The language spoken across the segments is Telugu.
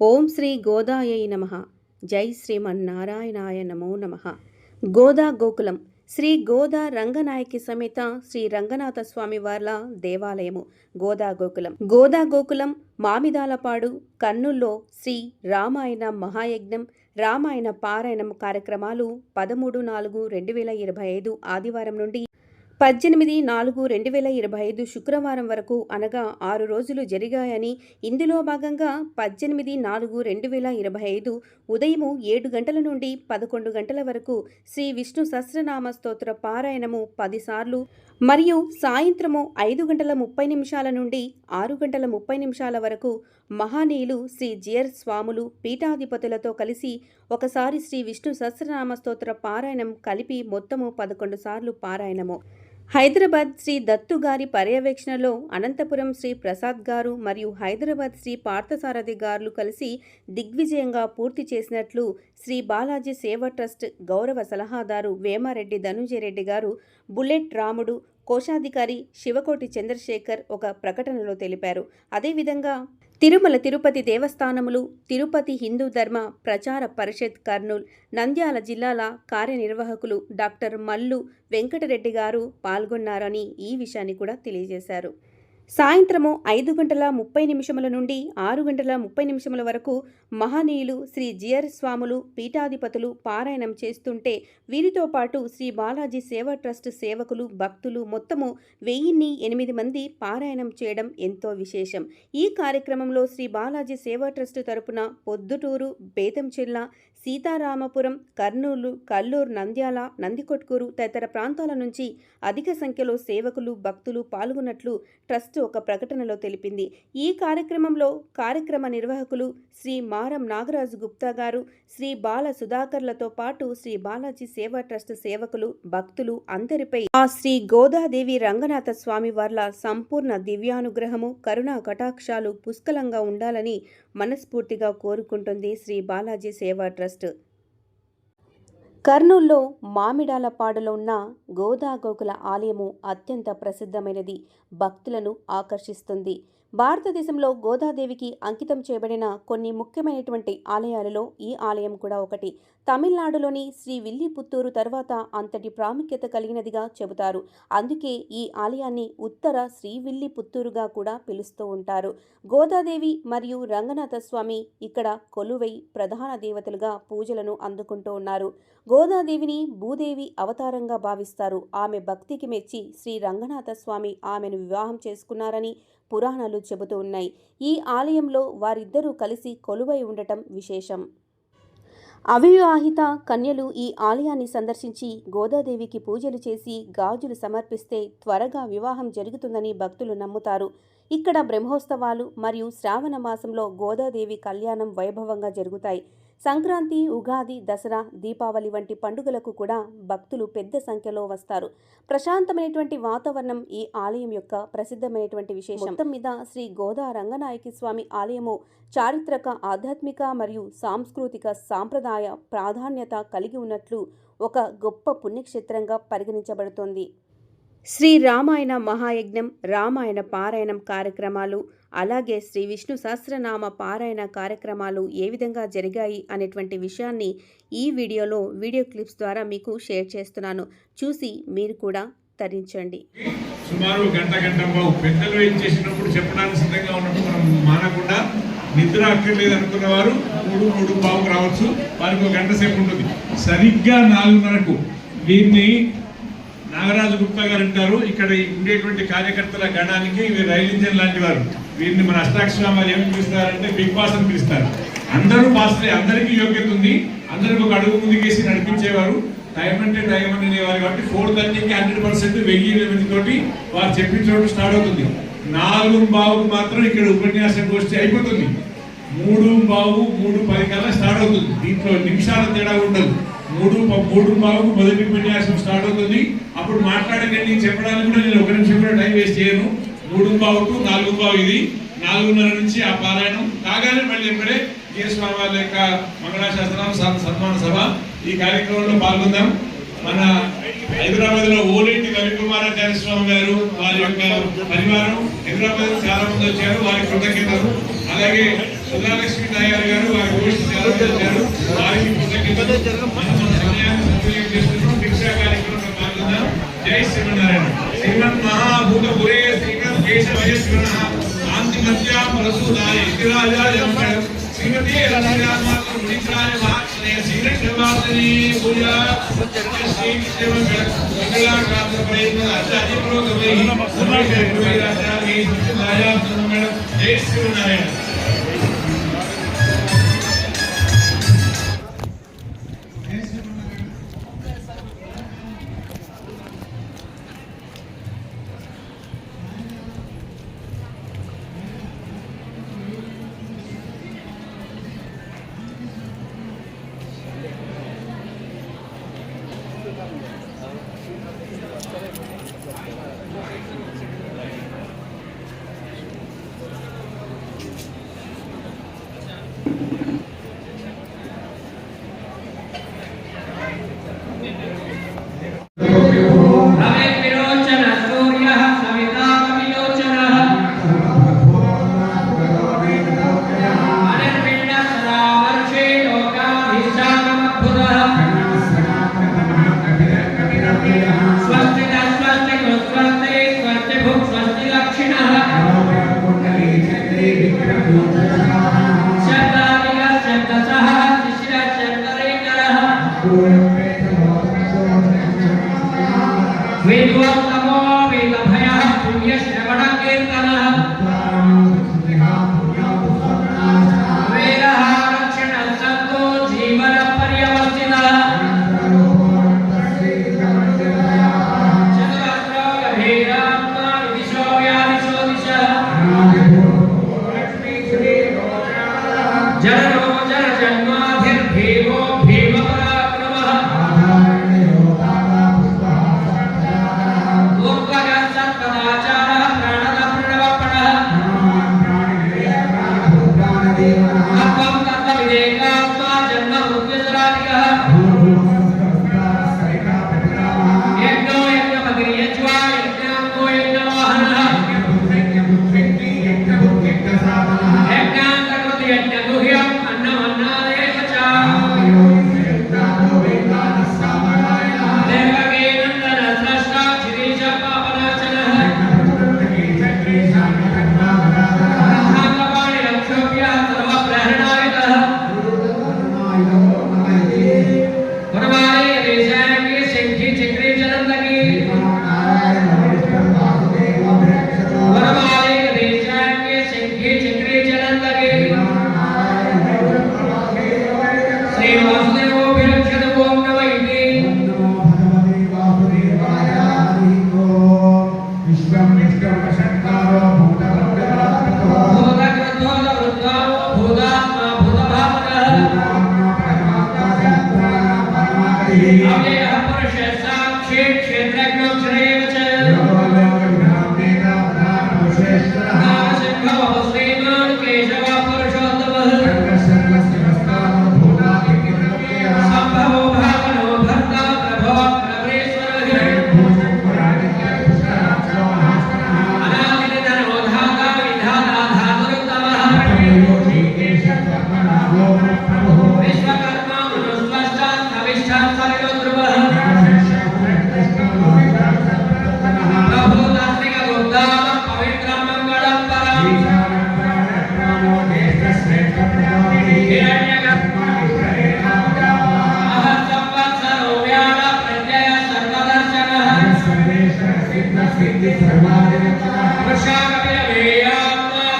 ఓం శ్రీ గోదాయై నమః. జై శ్రీమన్నారాయణాయ నమో నమః. గోదా గోకులం శ్రీ గోదా రంగనాయకి సమేత శ్రీ రంగనాథ స్వామి వార్ల దేవాలయము గోదా గోకులం మామిదాలపాడు కర్నూల్లో శ్రీ రామాయణ మహాయజ్ఞం రామాయణ పారాయణం కార్యక్రమాలు 13/4/2025 ఆదివారం నుండి 18/4/2025 శుక్రవారం వరకు అనగా 6 రోజులు జరిగాయని, ఇందులో భాగంగా 18/4/2025 ఉదయం 7 గంటల నుండి 11 గంటల వరకు శ్రీ విష్ణు సహస్రనామ స్తోత్ర పారాయణము 10 సార్లు మరియు సాయంత్రము 5:30 నుండి 6:30 వరకు మహానీయులు శ్రీ జియర్ స్వాములు పీఠాధిపతులతో కలిసి ఒకసారి శ్రీ విష్ణు సహస్రనామ స్తోత్ర పారాయణం కలిపి మొత్తము 11 సార్లు పారాయణము. హైదరాబాద్ శ్రీ దత్తు గారి పర్యవేక్షణలో అనంతపురం శ్రీ ప్రసాద్ గారు మరియు హైదరాబాద్ శ్రీ పార్థసారథి గారు కలిసి దిగ్విజయంగా పూర్తి చేసినట్లు శ్రీ బాలాజీ సేవా ట్రస్ట్ గౌరవ సలహాదారు వేమారెడ్డి ధనుంజయరెడ్డి గారు, బుల్లెట్ రాముడు, కోశాధికారి శివకోటి చంద్రశేఖర్ ఒక ప్రకటనలో తెలిపారు. అదేవిధంగా తిరుమల తిరుపతి దేవస్థానములు, తిరుపతి హిందూ ధర్మ ప్రచార పరిషత్ కర్నూల్, నంద్యాల జిల్లాల కార్యనిర్వాహకులు డాక్టర్ మల్లు వెంకటరెడ్డి గారు పాల్గొన్నారని ఈ విషయాన్ని కూడా తెలియజేశారు. సాయంత్రము 5:30 నుండి 6:30 వరకు మహనీయులు శ్రీ జియర్ స్వాములు పీఠాధిపతులు పారాయణం చేస్తుంటే వీరితో పాటు శ్రీ బాలాజీ సేవా ట్రస్ట్ సేవకులు భక్తులు మొత్తము 1008 మంది పారాయణం చేయడం ఎంతో విశేషం. ఈ కార్యక్రమంలో శ్రీ బాలాజీ సేవా ట్రస్ట్ తరపున పొద్దుటూరు, బేతంచెర్ల, సీతారామపురం, కర్నూలు, కల్లూరు, నంద్యాల, నందికొట్కూరు తదితర ప్రాంతాల నుంచి అధిక సంఖ్యలో సేవకులు భక్తులు పాల్గొన్నట్లు ట్రస్ట్ ఒక ప్రకటనలో తెలిపింది. ఈ కార్యక్రమంలో కార్యక్రమ నిర్వాహకులు శ్రీ మారం నాగరాజు గుప్తా గారు, శ్రీ బాల సుధాకర్లతో పాటు శ్రీ బాలాజీ సేవా ట్రస్ట్ సేవకులు భక్తులు అందరిపై ఆ శ్రీ గోదాదేవి రంగనాథ స్వామి వార్ల సంపూర్ణ దివ్యానుగ్రహము కరుణా కటాక్షాలు పుష్కలంగా ఉండాలని మనస్ఫూర్తిగా కోరుకుంటుంది శ్రీ బాలాజీ సేవా ట్రస్ట్. కర్నూల్లో మామిడాలపాడులో ఉన్న గోదా గోకుల ఆలయము అత్యంత ప్రసిద్ధమైనది, భక్తులను ఆకర్షిస్తుంది. భారతదేశంలో గోదాదేవికి అంకితం చేయబడిన కొన్ని ముఖ్యమైనటువంటి ఆలయాలలో ఈ ఆలయం కూడా ఒకటి. తమిళనాడులోని శ్రీ విల్లిపుత్తూరు తర్వాత అంతటి ప్రాముఖ్యత కలిగినదిగా చెబుతారు. అందుకే ఈ ఆలయాన్ని ఉత్తర శ్రీ విల్లిపుత్తూరుగా కూడా పిలుస్తూ ఉంటారు. గోదాదేవి మరియు రంగనాథ స్వామి ఇక్కడ కొలువై ప్రధాన దేవతలుగా పూజలను అందుకుంటూ ఉన్నారు. గోదాదేవిని భూదేవి అవతారంగా భావిస్తారు. ఆమె భక్తికి మెచ్చి శ్రీ రంగనాథ స్వామి ఆమెను వివాహం చేసుకున్నారని పురాణాలు చెబుతూ ఉన్నాయి. ఈ ఆలయంలో వారిద్దరూ కలిసి కొలువై ఉండటం విశేషం. అవివాహిత కన్యలు ఈ ఆలయాన్ని సందర్శించి గోదాదేవికి పూజలు చేసి గాజులు సమర్పిస్తే త్వరగా వివాహం జరుగుతుందని భక్తులు నమ్ముతారు. ఇక్కడ బ్రహ్మోత్సవాలు మరియు శ్రావణ మాసంలో గోదాదేవి కళ్యాణం వైభవంగా జరుగుతాయి. సంక్రాంతి, ఉగాది, దసరా, దీపావళి వంటి పండుగలకు కూడా భక్తులు పెద్ద సంఖ్యలో వస్తారు. ప్రశాంతమైనటువంటి వాతావరణం ఈ ఆలయం యొక్క ప్రసిద్ధమైనటువంటి విశేషం. మొత్తం మీద శ్రీ గోదా రంగనాయకి స్వామి ఆలయము చారిత్రక, ఆధ్యాత్మిక మరియు సాంస్కృతిక సాంప్రదాయ ప్రాధాన్యత కలిగి ఉన్నట్లు ఒక గొప్ప పుణ్యక్షేత్రంగా పరిగణించబడుతోంది. శ్రీ రామాయణ మహాయజ్ఞం, రామాయణ పారాయణం కార్యక్రమాలు, అలాగే శ్రీ విష్ణు సహస్రనామ పారాయణ కార్యక్రమాలు ఏ విధంగా జరిగాయి అనేటువంటి విషయాన్ని ఈ వీడియో క్లిప్స్ ద్వారా మీకు షేర్ చేస్తున్నాను. చూసి మీరు కూడా తరించండి. సుమారు గంట పెద్దలు ఏం చేసినప్పుడు చెప్పడానికి సిద్ధంగా ఉన్నప్పుడు మనం మానకుండా నిద్ర అక్కర్లేదు అనుకున్న వారు 3:15 రావచ్చు. వారికి 1 గంట సేపు ఉంటుంది. సరిగ్గా 4:30కు దీన్ని నాగరాజు గుప్తా గారు అంటారు. ఇక్కడ ఉండేటువంటి కార్యకర్తల గణానికి ఇవి రైలు ఇంజన్ లాంటి వారు. వీరిని మన అష్టాక్షరామ ఏమి పిలుస్తారంటే బిగ్ బాస్ అని పిలుస్తారు. అందరూ బాస్లే, అందరికీ యోగ్యత ఉంది. అందరికి ఒక అడుగు ముందుకేసి నడిపించేవారు. టైం అంటే టైం అనేవారు. కాబట్టి 4:30కి 100% 1000 తోటి వారు చెప్పిన చోటు స్టార్ట్ అవుతుంది. 4:15కు మాత్రం ఇక్కడ ఉపన్యాసం గోష్ఠి అయిపోతుంది. 3:15, 3:10 కల్లా స్టార్ట్ అవుతుంది. దీంట్లో నిమిషాల తేడా ఉండదు. 3:15కు మొదటి ఉపన్యాసం స్టార్ట్ అవుతుంది. అప్పుడు మాట్లాడకండి, చెప్పడానికి కూడా నేను 1 నిమిషం కూడా టైం వేస్ట్ చేయను. 3:15 టు 4:15 ఇది. 4:30 నుంచి ఆ పారాయణం కాగానే మళ్ళీ ఎప్పుడే స్వామి వారి యొక్క మంగళాశాసనం సన్మాన సభ ఈ కార్యక్రమంలో పాల్గొందాం. మన హైదరాబాద్ లో ఓలేటి రవికుమారాచార్య స్వామి గారు, వారి యొక్క పరివారం హైదరాబాద్ చాలా మంది వచ్చారు. వారి కృతజ్ఞతలు. అలాగే సుధాలక్ష్మి నాయర్ గారు వారి గోష్ఠి చేశారు. వారికి కృతజ్ఞతలు. మనం మన సమయాన్ని సద్వినియోగం చేసుకుంటున్నాం. భిక్షా కార్యక్రమంలో పాల్గొందాం. జై శ్రీమన్నారాయణ. శ్రీమన్ మహాభూతపురే శ్రీమన్ కేశవయస్వరః శాంతి మధ్యాం రసూదాయ రాజాయ శ్రీమతి రక్షామాత్ర మునిత్రాయ మహాత్మనే శ్రీరక్షవాసిని పూజా శ్రీ విష్ణుమంగళ మంగళాకాంత ప్రయత్న ఆచార్య పురోగమై సర్వే రాజామి సత్యదాయ మంగళ. జై శ్రీమన్నారాయణ. वेदोत्तमो वेदभयः पुण्यश्रवणकीर्तनः वेदः रक्षणः सन्तो जीवनपर्यवस्थितः चतुरस्रो गभीरात्मा विदिशो व्यादिशो दिशः जननो जनजन्माधिर्भीमो भीमपराक्रमः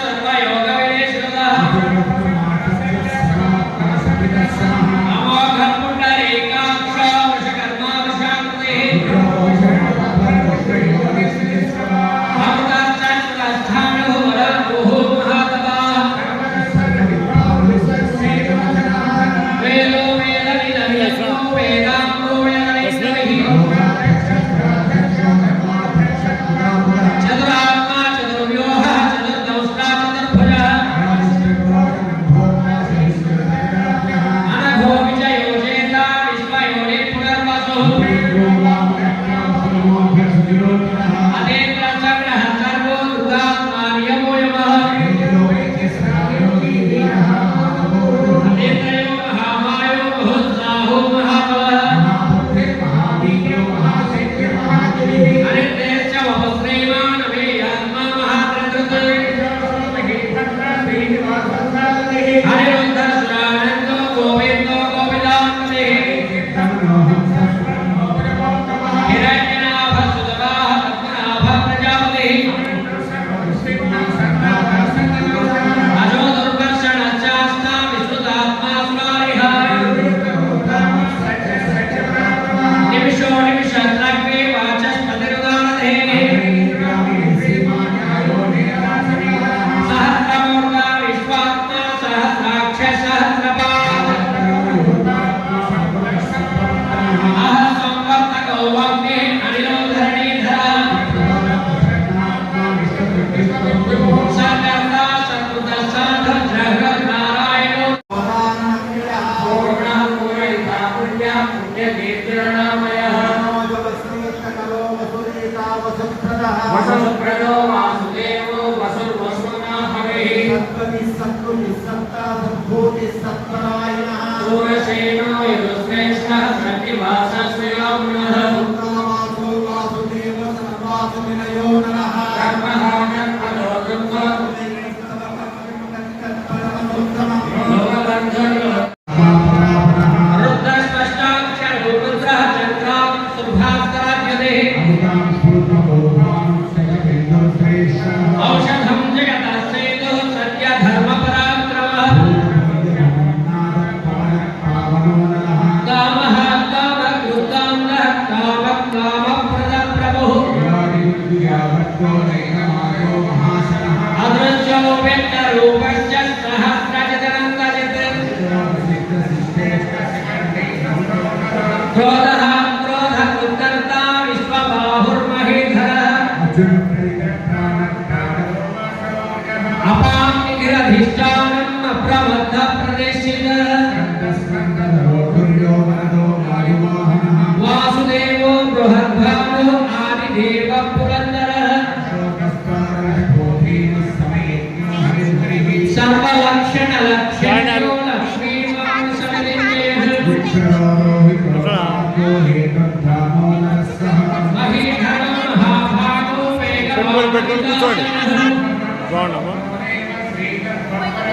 सर्वयोग विनेश्वरः सूरसेनो यदुश्रेष्ठः प्रतिभासस्वयोम्नः कर्मः कर्मणो कृत्वा रुद्रस्पष्टाक्षरो रुद्रः चन्द्रां शुभास्कराभ्यते औषधं जगतस्येतुः सत्यधर्मपराक्रमः कामः कामकृताङ्गः कामप्रदप्रभुः अदृश्यो व्यक्तरूपश्च सहस्रजतनन्दजित् क्रोधः क्रोधकृत्कर्ता विश्वबाहुर्महेधरः अपाम्निधिरधिष्ठानम् अप्रमद्धप्रदेशितः वासुदेवो बृहद्भानो आदिदेवः पुरन्दरः सर्वलक्षणलक्ष्यणो लक्ष्मीवान् समिलिञ्जेः महीधरो महाभागो वेगवान्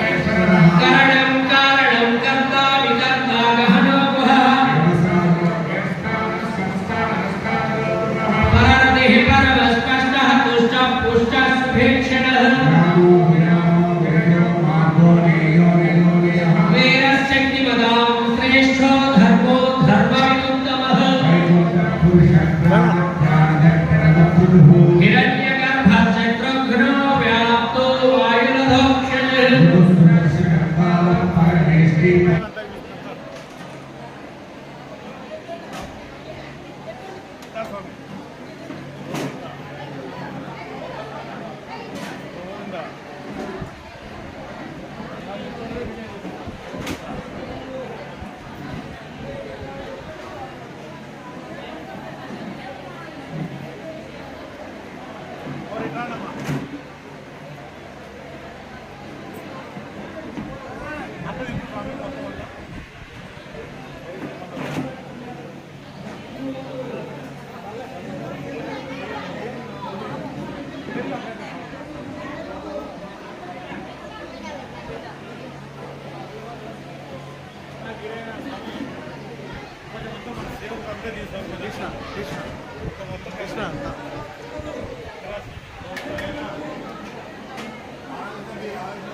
कारणं कारणं कर्ता विकर्ता गहनो गुहः पररतिः परमस्पष्टः तुष्टः पुष्टः सुभीक्षणः वीरशक्तिमदां श्रेष्ठो धर्मो धर्मविदुत्तमः हिरण्यगर्भः शत्रुघ्नो व्याप्तो वायुरधोक्षजः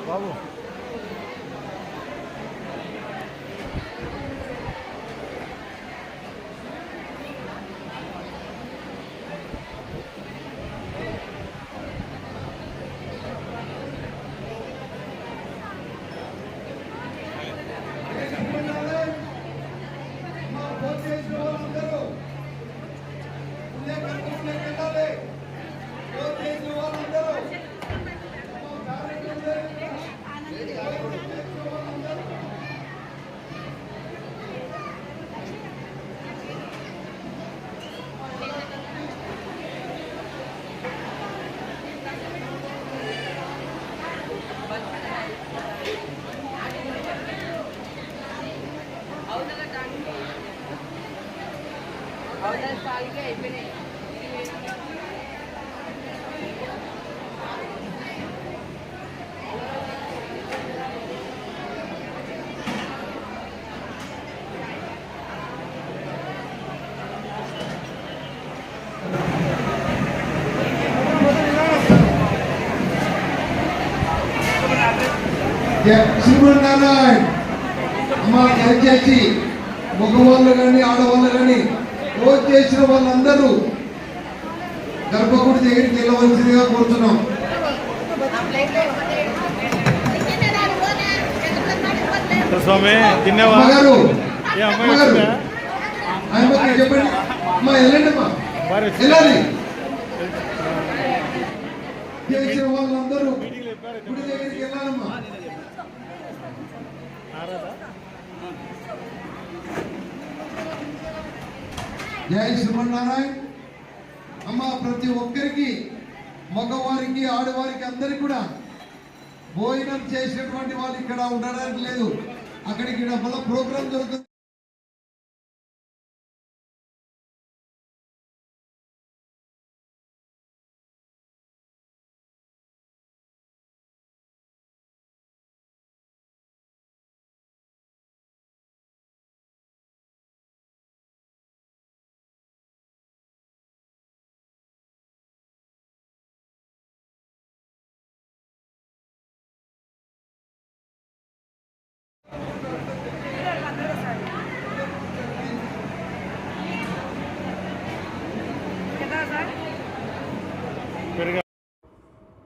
బాబు శ్రీమన్నారాయణ అమ్మ దయచేసి మగవాళ్ళు కానీ ఆడవాళ్ళు కానీ రోజు చేసిన వాళ్ళందరూ గర్భగుడి దగ్గరికి వెళ్ళవలసిందిగా కోరుతున్నాం. స్వామి తిన్నావా అమ్మగారు ఏ అమ్మగారు ఆయనకి చెప్పండి అమ్మా వెళ్ళండి అమ్మా వెళ్ళాలి. చేసిన వాళ్ళందరూ గుడి దగ్గరికి వెళ్ళాలమ్మా. జై శ్రీమన్నారాయణ. అమ్మ ప్రతి ఒక్కరికి మగవారికి ఆడవారికి అందరికి కూడా భోజనం చేసినటువంటి వాళ్ళు ఇక్కడ ఉండడానికి లేదు. అక్కడికి మళ్ళీ ప్రోగ్రామ్ జరుగుతుంది.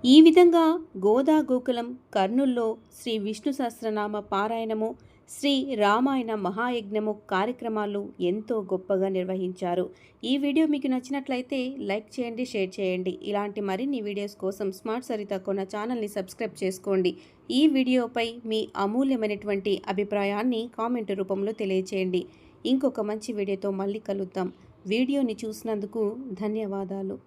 ఈ విధంగా గోదా గోకులం కర్నూల్లో శ్రీ విష్ణు సహస్రనామ పారాయణము, శ్రీ రామాయణ మహాయజ్ఞము కార్యక్రమాలు ఎంతో గొప్పగా నిర్వహించారు. ఈ వీడియో మీకు నచ్చినట్లయితే లైక్ చేయండి, షేర్ చేయండి. ఇలాంటి మరిన్ని వీడియోస్ కోసం స్మార్ట్ సరిత కొన్న ఛానల్ని సబ్స్క్రైబ్ చేసుకోండి. ఈ వీడియోపై మీ అమూల్యమైనటువంటి అభిప్రాయాన్ని కామెంట్ రూపంలో తెలియచేయండి. ఇంకొక మంచి వీడియోతో మళ్ళీ కలుద్దాం. వీడియోని చూసినందుకు ధన్యవాదాలు.